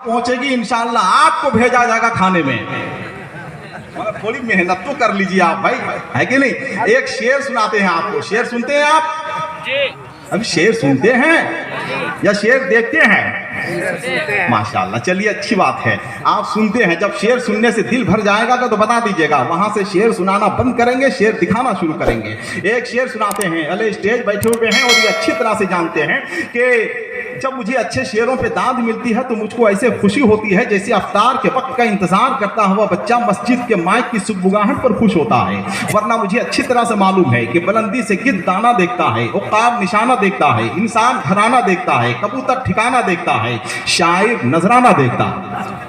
पहुंचेगी इंशाअल्लाह आपको भेजा जाएगा खाने में। मगर थोड़ी मेहनत तो कर लीजिए आप भाई, है कि नहीं। एक शेर सुनाते हैं आपको, शेर सुनते हैं आप जी? अभी शेर सुनते हैं या शेर देखते हैं? माशाअल्लाह, चलिए अच्छी बात है, आप सुनते हैं। जब शेर सुनने से दिल भर जाएगा तो बता दीजिएगा, वहां से शेर सुनाना बंद करेंगे, शेर दिखाना शुरू करेंगे। एक शेर सुनाते हैं, अले स्टेज बैठे हुए हैं और ये अच्छी तरह से जानते हैं कि जब मुझे अच्छे शेरों पे दाद मिलती है तो मुझको ऐसे खुशी होती है जैसे अफ्तार के वक्त का इंतजार करता हुआ बच्चा मस्जिद के माइक की सुबुगाहट पर खुश होता है। वरना मुझे अच्छी तरह से मालूम है कि बुलंदी से गिद्ध दाना देखता है, उक़ाब निशाना देखता है, इंसान घराना देखता है, कबूतर ठिकाना देखता है, शायर नजराना देखता है।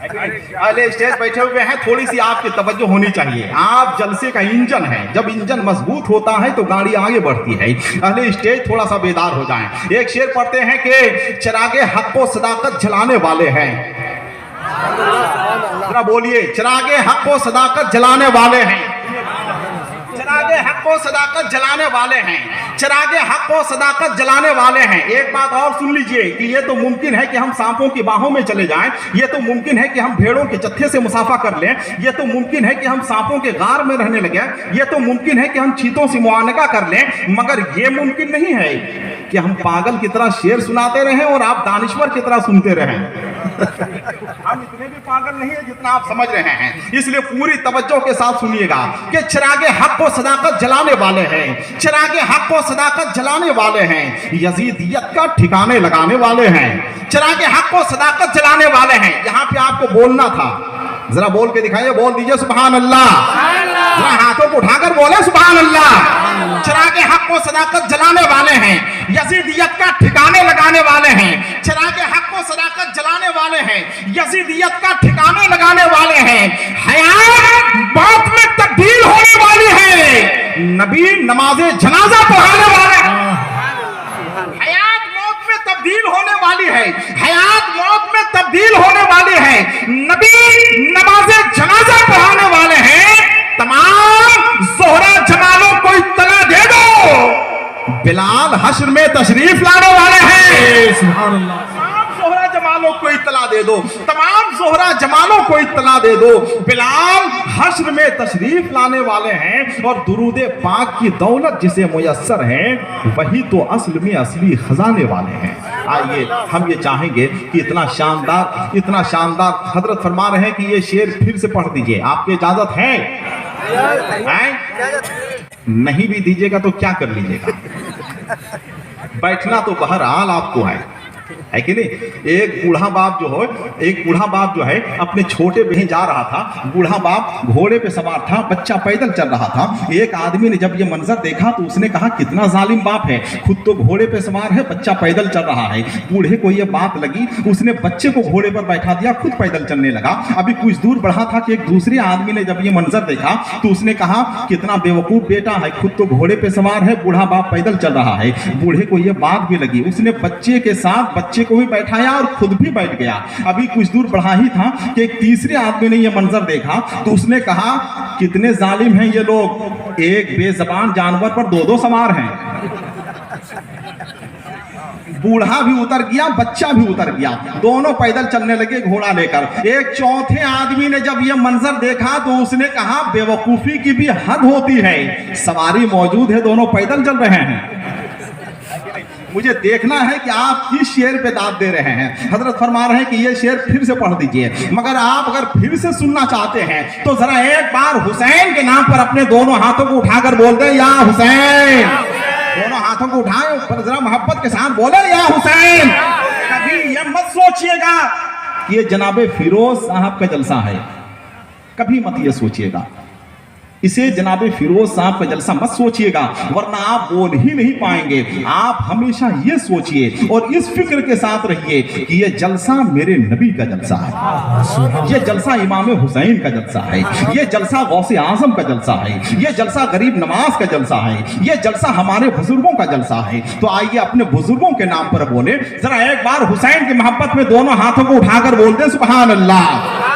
अले स्टेज बैठे हुए हैं, थोड़ी सी आपकी तवज्जो होनी चाहिए। आप जलसे का इंजन है, जब इंजन मजबूत होता है तो गाड़ी आगे बढ़ती है। अले स्टेज थोड़ा सा बेदार हो जाएं। एक शेर पढ़ते हैं कि चिरागे हक को सदाकत जलाने वाले हैं। जरा बोलिए, चिरागे हक को सदाकत जलाने वाले हैं। चिरागे हक को सदाकत जलाने वाले हैं, चिरागे हक को सदाकत जलाने वाले हैं। एक बात और सुन लीजिए कि ये तो मुमकिन है कि हम सांपों की बाहों में चले जाएं, ये तो मुमकिन है कि हम भेड़ों के जत्थे से मुसाफा कर लें, ये तो मुमकिन है कि हम सांपों के गार में रहने लगे, ये तो मुमकिन है कि हम चीतों से मुआनका कर लें, मगर ये मुमकिन नहीं है कि हम पागल की तरह शेर सुनाते रहें और आप दानिश्वर की तरह सुनते रहें। हम इतने भी पागल नहीं है जितना आप समझ रहे हैं, इसलिए पूरी तवज्जो के साथ सुनिएगा कि चिरागे हक को सदाकत जलाने वाले हैं, चिरागे हक को सदाकत जलाने वाले हैं, यजीदियत का ठिकाने लगाने वाले हैं, चिरागे हक को सदाकत जलाने वाले हैं। यहाँ पे आपको बोलना था, जरा बोल के दिखाइए, बोल दीजिए सुभान अल्लाह, जरा हाथों को उठाकर बोले सुभान अल्लाह। चिरागे हक को सदाकत जलाने वाले हैं, यजीदियत का ठिकाने लगाने वाले हैं, चिरागे हक को सदाकत जलाने वाले हैं, यजीदियत का ठिकाने लगाने वाले हैं। हयात मौत में तब्दील होने वाली है, नबी नमाज़े जनाजा पढ़ाने वाले हैं। हयात मौत में तब्दील होने वाली है, हयात मौत में तब्दील होने वाली है, नबी नमाज़े जनाजा पढ़ाने वाले हैं। तमाम ज़ोहरा जमालों को इत्तला दे दो, बिलाल हश्र में तशरीफ लाने वाले हैं। सुभान अल्लाह। तमाम ज़ोहरा जमालों को इत्तला दे दो, तमाम ज़ोहरा जमालों को इत्तला दे दो, बिलाल हश्र में तशरीफ लाने वाले हैं। और दुरूद पाक की दौलत जिसे मुयस्सर है वही तो असल में असली खजाने वाले हैं। आइए हम ये चाहेंगे कि इतना शानदार हजरत फरमा रहे हैं कि ये शेर फिर से पढ़ दीजिए, आपकी इजाजत है? नहीं भी दीजिएगा तो क्या कर लीजिएगा, बैठना तो बहरहाल आपको है कि नहीं। एक बूढ़ा बाप जो है अपने छोटे बहन जा रहा था, बूढ़ा बाप घोड़े पे सवार था, बच्चा पैदल चल रहा था। एक आदमी ने जब ये मंजर देखा तो उसने कहा कितना जालिम बाप है, खुद तो घोड़े पे सवार है, बच्चा पैदल चल रहा है। बूढ़े को ये बात लगी, उसने बच्चे को घोड़े पर बैठा दिया, खुद पैदल चलने लगा। अभी कुछ दूर बढ़ा था कि एक दूसरे आदमी ने जब ये मंजर देखा तो उसने कहा कितना बेवकूफ बेटा है, खुद तो घोड़े पे सवार है, बूढ़ा बाप पैदल चल रहा है। बूढ़े को ये बात भी लगी, उसने बच्चे के साथ बच्चे को भी बैठाया और खुद भी बैठ गया। अभी कुछ दूर बढ़ा ही था कि एक तीसरे आदमी ने यह मंजर देखा तो उसने कहा कितने जालिम हैं ये लोग, एक बेज़बान जानवर पर दो सवार हैं। बूढ़ा भी उतर गया, बच्चा भी उतर गया, दोनों पैदल चलने लगे घोड़ा लेकर। एक चौथे आदमी ने जब यह मंजर देखा तो उसने कहा बेवकूफी की भी हद होती है, सवारी मौजूद है, दोनों पैदल चल रहे हैं। मुझे देखना है कि आप किस शेर पे दाद दे रहे हैं। हजरत फरमा रहे हैं कि ये शेर फिर से पढ़ दीजिए, मगर आप अगर फिर से सुनना चाहते हैं तो जरा एक बार हुसैन के नाम पर अपने दोनों हाथों को उठाकर बोल दे या हुसैन। दोनों हाथों को उठाएं पर जरा मोहब्बत के साथ बोले या हुसैन। कभी ये मत सोचिएगा कि ये जनाबे फिरोज साहब का जलसा है, कभी मत ये सोचिएगा, इसे जनाबे फिरोज साहब का जलसा मत सोचिएगा, वरना आप बोल ही नहीं पाएंगे। आप हमेशा ये सोचिए और इस फिक्र के साथ रहिए कि ये जलसा मेरे नबी का जलसा है, ये जलसा इमाम हुसैन का जलसा है, ये जलसा गौसे आजम का जलसा है, ये जलसा गरीब नवाज का जलसा है, ये जलसा हमारे बुजुर्गों का जलसा है। तो आइए अपने बुजुर्गों के नाम पर बोले, जरा एक बार हुसैन की मोहब्बत में दोनों हाथों को उठाकर बोलते सुभान अल्लाह।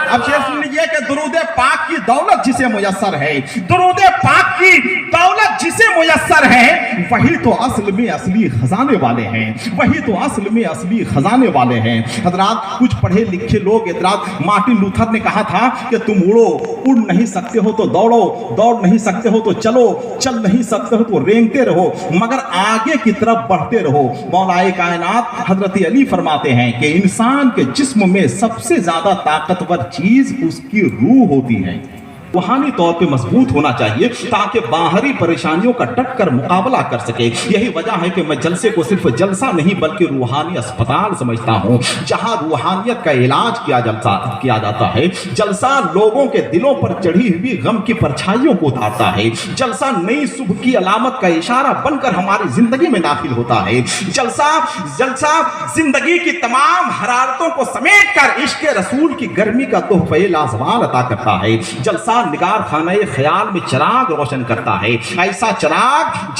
अब शेर सुन लीजिए कि दुरूद पाक की दौलत जिसे जिसे मुयस्सर है, दुरूद पाक की दौलत जिसे मुयस्सर है, वही तो असल में असली खजाने वाले हैं, वही तो असल में असली खजाने वाले हैं। हजरात, कुछ पढ़े लिखे लोग इतराज, मार्टिन लूथर ने कहा था कि तुम उड़ो, उड़ नहीं सकते हो तो दौड़ो, दौड़ नहीं सकते हो तो चलो, चल नहीं सकते हो तो रेंगते रहो, मगर आगे की तरफ बढ़ते रहो। मौलाए कायनात हजरत अली फरमाते हैं कि इंसान के जिस्म में सबसे ज्यादा ताकतवर चीज उसकी रूह होती है। रूहानी तौर पे मजबूत होना चाहिए ताकि बाहरी परेशानियों का डट कर मुकाबला कर सके। यही वजह है कि मैं जलसे को सिर्फ जलसा नहीं बल्कि रूहानी अस्पताल समझता हूँ, जहाँ रूहानियत का इलाज किया जाता है। जलसा लोगों के दिलों पर चढ़ी हुई गम की परछाइयों को उतारता है। जलसा नई सुबह की अलामत का इशारा बनकर हमारी जिंदगी में दाखिल होता है। जलसा जिंदगी की तमाम हरारतों को समेट कर इश्क रसूल की गर्मी का तोहफे लाजवाल अता करता है। जलसा निगार खाने ख्याल में चिराग रोशन करता है, ऐसा चिराग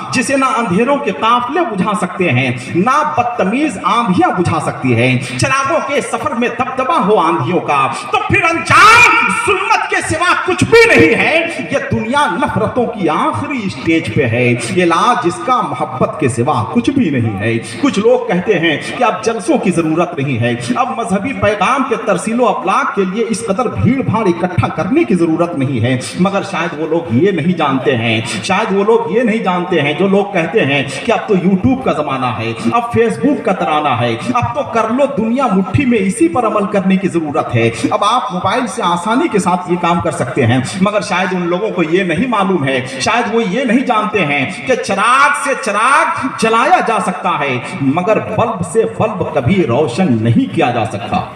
जिसे ना अंधेरों के काफले बुझा सकते हैं, ना बदतमीज आंधियां बुझा सकती है। चिरागों के सफर में दबदबा हो आंधियों का तो फिर अंजाम जुल्मत के सिवा कुछ भी नहीं है। ये दुनिया नफरतों की आखिरी स्टेज पे है, इलाज इसका मोहब्बत के सिवा कुछ भी नहीं है। कुछ लोग कहते हैं कि अब जलसों की जरूरत नहीं है, अब मजहबी पैगाम के तरसीलो अबलाग के लिए इस कदर भीड़ भाड़ इकट्ठा करने की जरूरत नहीं है। मगर शायद वो लोग ये नहीं जानते हैं, जो लोग कहते हैं कि अब तो यूट्यूब का जमाना है, अब फेसबुक का तराना है, अब तो कर लो दुनिया मुट्ठी में, इसी पर अमल करने की जरूरत है। अब आप मोबाइल से आसानी के साथ ये काम कर सकते हैं, मगर शायद उन लोगों को ये नहीं मालूम है, शायद वो ये नहीं जानते हैं कि चिराग से चिराग जलाया जा सकता है, मगर बल्ब से बल्ब कभी रोशन नहीं किया जा सकता।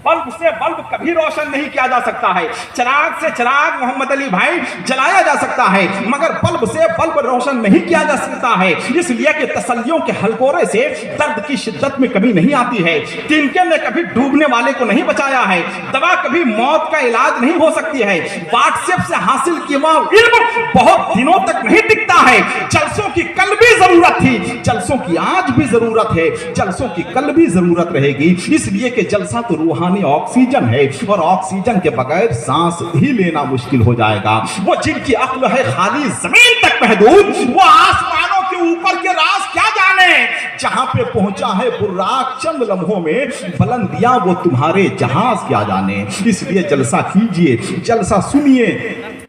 बल्ब से बल्ब कभी रोशन नहीं किया जा सकता है। चिराग से चिराग मोहम्मद अली भाई जलाया जा सकता है, मगर बल्ब से बल्ब रोशन नहीं किया जा सकता है। इसलिए कि तसल्लियों के हलकोरे से दर्द की शिद्दत में कमी नहीं आती है। तिनके ने कभी डूबने वाले को नहीं बचाया है, दवा कभी मौत का इलाज नहीं हो सकती है। व्हाट्सएप से हासिल किया हुआ इल्म बहुत दिनों तक नहीं टिकता है। जलसों की कल भी जरूरत थी, जलसों की आज भी जरूरत है, जलसों की कल भी जरूरत रहेगी। इसलिए कि जलसा तो रूहानी ऑक्सीजन है, और ऑक्सीजन के बगैर सांस ही लेना मुश्किल हो जाएगा। वो जिनकी अक्ल है खाली जमीन तक महदूद, वो आसमानों के ऊपर के राज क्या जाने। जहां पे पहुंचा है बुर्राक चंद लम्हों में, बुलंदियां वो तुम्हारे जहाज क्या जाने। इसलिए जलसा कीजिए, जलसा सुनिए,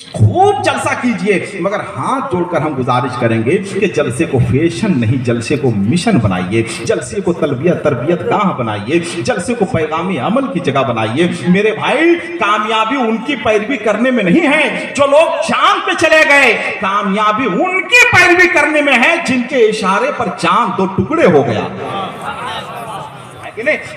खूब जलसा कीजिए, मगर हाथ जोड़कर हम गुजारिश करेंगे कि जलसे को फैशन नहीं, जलसे को मिशन बनाइए, जलसे को तरबियत गाह बनाइए, जलसे को पैगामी अमल की जगह बनाइए। मेरे भाई, कामयाबी उनकी पैरवी करने में नहीं है जो लोग चांद पे चले गए, कामयाबी उनकी पैरवी करने में है जिनके इशारे पर चांद दो टुकड़े हो गया।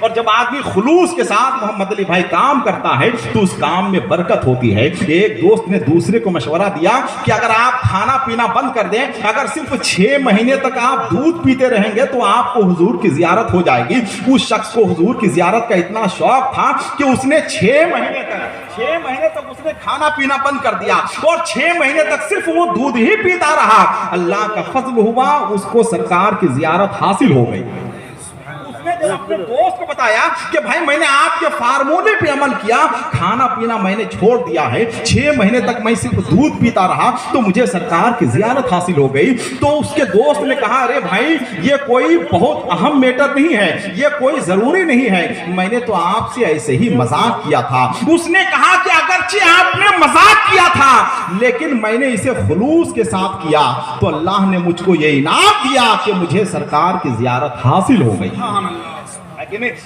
और जब आदमी खुलूस के साथ मोहम्मद अली भाई काम करता है तो उस काम में बरकत होती है। एक दोस्त ने दूसरे को मशवरा दिया कि अगर आप खाना पीना बंद कर दें, अगर सिर्फ 6 महीने तक आप दूध पीते रहेंगे तो आपको हुजूर की जियारत हो जाएगी। उस शख्स को हुजूर की जियारत का इतना शौक था कि उसने 6 महीने तक उसने खाना पीना बंद कर दिया, और 6 महीने तक सिर्फ वो दूध ही पीता रहा। अल्लाह का फजल हुआ, उसको सरकार की जियारत हासिल हो गई। जब अपने दोस्त को बताया कि भाई मैंने आपके फार्मूले पे अमल किया, खाना पीना मैंने छोड़ दिया है, 6 महीने तक मैं सिर्फ दूध पीता रहा तो मुझे सरकार की जियारत हासिल हो गई। तो उसके दोस्त ने कहा, अरे भाई ये कोई बहुत अहम मैटर नहीं है, ये कोई जरूरी नहीं है, मैंने तो आपसे ऐसे ही मजाक किया था। उसने कहा कि अगरचे आपने मजाक किया था, लेकिन मैंने इसे खुलूस के साथ किया तो अल्लाह ने मुझको ये इनाम दिया कि मुझे सरकार की जियारत हासिल हो गई।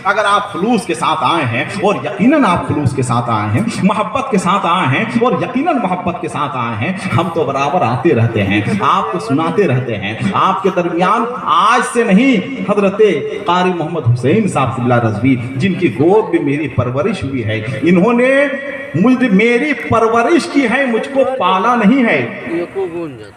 अगर आप खुलूस के साथ आए हैं, और यकीनन आप खुलूस के साथ आए हैं, मोहब्बत के साथ आए हैं, और यकीनन मोहब्बत के साथ आए हैं, हम तो बराबर आते रहते हैं, आपको सुनाते रहते हैं। आपके दरमियान आज से नहीं, हजरते कारी मोहम्मद हुसैन साहब क़िबला रज़वी, जिनकी गोद में मेरी परवरिश हुई है, इन्होंने मुझे मेरी परवरिश की है, मुझको पाला नहीं है।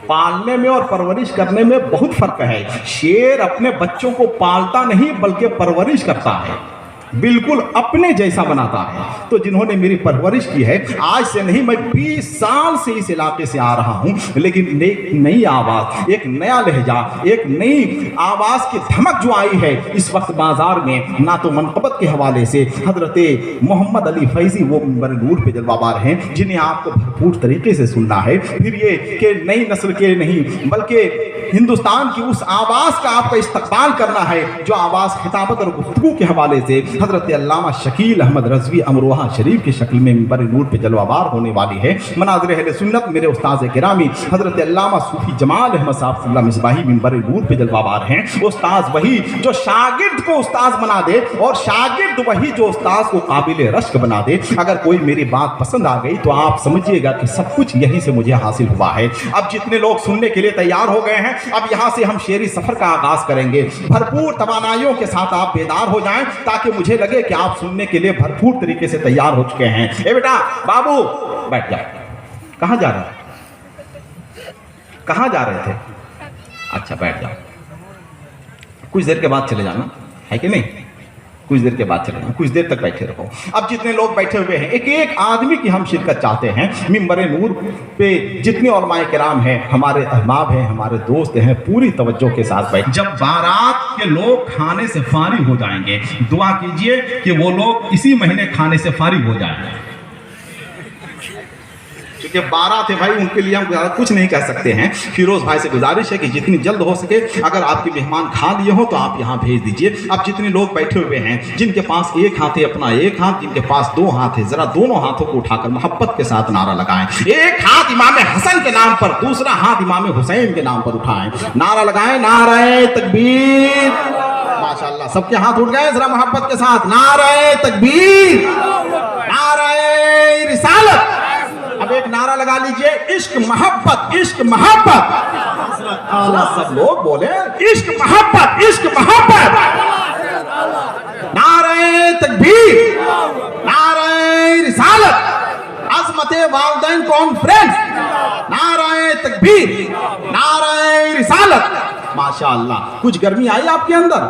पालने में और परवरिश करने में बहुत फर्क है। शेर अपने बच्चों को पालता नहीं बल्कि परवरिश करता है। बिल्कुल अपने जैसा बनाता है। तो जिन्होंने मेरी परवरिश की है, आज से नहीं, मैं 20 साल से इस इलाके से आ रहा हूं, लेकिन एक नई आवाज, एक नया लहजा, एक नई आवाज की धमक जो आई है इस वक्त बाजार में, ना तो मनक़बत के हवाले से हजरत मोहम्मद अली फैजी वो मिंबर नूर पे जलवाबार हैं जिन्हें आपको भरपूर तरीके से सुनना है। फिर ये कि नई नस्ल के नहीं बल्कि हिंदुस्तान की उस आवाज का आपका इस्तकबाल करना है जो आवाज खिताबत और गुफ्तगू के हवाले से हजरत अल्लामा शकील अहमद रज़वी अमरोहा शरीफ की शक्ल में मिंबर नूर पे जलवाबार होने वाली है। मनाज़िर अहले सुन्नत मेरे उस्ताद गिरामी हजरत अल्लामा सूफी जमाल अहमद साहब मिसबाही मिंबर नूर पे जलवाबार हैं। उस्ताद वही जो शागिर्द को उस्ताद बना दे और शागिर्द वही जो उस्ताद को काबिल रश्क बना दे। अगर कोई मेरी बात पसंद आ गई तो आप समझिएगा कि सब कुछ यहीं से मुझे हासिल हुआ है। अब जितने लोग सुनने के लिए तैयार हो गए हैं, अब यहाँ से हम शेरी सफर का आगाज करेंगे। भरपूर तवानाइयों के साथ आप बेदार हो जाएं ताकि मुझे लगे कि आप सुनने के लिए भरपूर तरीके से तैयार हो चुके हैं। ए बेटा बाबू बैठ जाओ। कहाँ जा रहे थे? कहाँ जा रहे थे? अच्छा बैठ जाओ, कुछ देर के बाद चले जाना, है कि नहीं? कुछ देर के बाद चले जाना, कुछ देर तक बैठे रहो। अब जितने लोग बैठे हुए हैं, एक एक आदमी की हम शिरकत चाहते हैं। मिंबर नूर पे जितने उलमाए किराम हैं, हमारे अहबाब हैं, हमारे दोस्त हैं, पूरी तवज्जो के साथ बैठ। जब बारात के लोग खाने से फारिग हो जाएंगे, दुआ कीजिए कि वो लोग इसी महीने खाने से फारिग हो जाएंगे, क्योंकि बारात है भाई, उनके लिए हम कुछ नहीं कह सकते हैं। फिरोज भाई से गुजारिश है कि जितनी जल्द हो सके अगर आपके मेहमान खा लिए हो तो आप यहाँ भेज दीजिए। अब जितने लोग बैठे हुए हैं, जिनके पास एक हाथ है अपना एक हाथ, जिनके पास दो हाथ है, जरा दोनों हाथों को उठाकर मोहब्बत के साथ नारा लगाएं। एक हाथ इमाम हसन के नाम पर, दूसरा हाथ इमाम हुसैन के नाम पर उठाएं, नारा लगाएं, नारे तकबीर। माशाअल्लाह सबके हाथ उठ गए, जरा मोहब्बत के साथ नारे तकबीर, नारे रिसालत। अब एक नारा लगा लीजिए, इश्क मोहब्बत, इश्क मोहब्बत। सब लोग बोले इश्क मोहब्बत, इश्क मोहब्बत। नारे तकबीर, नारे रिसालत, अज़मते वालिदैन कॉन्फ्रेंस, नारे तकबीर, नारे रिसालत। माशाअल्लाह कुछ गर्मी आई आपके अंदर?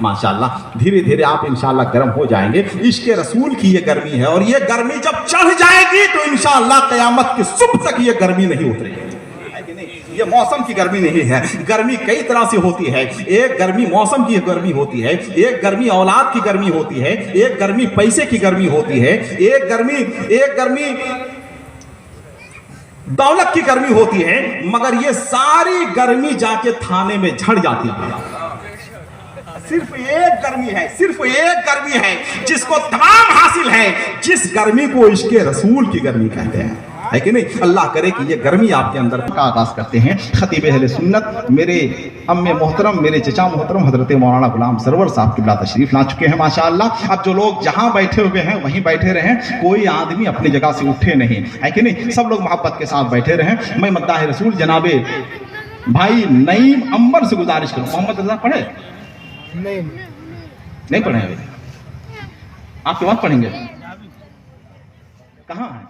माशाअल्लाह धीरे धीरे आप इंशाअल्लाह गर्म हो जाएंगे। इश्क रसूल की ये गर्मी है, और ये गर्मी जब चढ़ जाएगी तो इंशाअल्लाह क़यामत की सुबह तक ये गर्मी नहीं उतरेगी। ये मौसम की गर्मी नहीं है। गर्मी कई तरह से होती है। एक गर्मी मौसम की गर्मी होती है, एक गर्मी औलाद की गर्मी होती है, एक गर्मी पैसे की गर्मी होती है, एक गर्मी दौलत की गर्मी होती है। मगर ये सारी गर्मी जाके थाने में झड़ जाती है। सिर्फ एक गर्मी है, सिर्फ एक गर्मी है जिसको तमाम हासिल है, जिस गर्मी को इश्क रसूल की गर्मी कहते हैं, है कि नहीं? अल्लाह करे कि ये गर्मी आपके अंदर का आगाज करते हैं। खतीब अहले सुन्नत मेरे अम्मे मोहतरम, मेरे चचा मोहतरम हजरत मौलाना गुलाम सरवर साहब किबला तशरीफ ला चुके हैं माशाअल्लाह। अब जो लोग जहां बैठे हुए हैं वहीं बैठे रहें, कोई आदमी अपनी जगह से उठे नहीं, है कि नहीं? सब लोग मोहब्बत के साथ बैठे रहें। मैं मद्दाह रसूल जनाबे भाई नईम अंबर से गुजारिश करूँ, मोहम्मद रजा पढ़े नहीं पढ़े अभी? आपके बाद पढ़ेंगे? कहाँ है?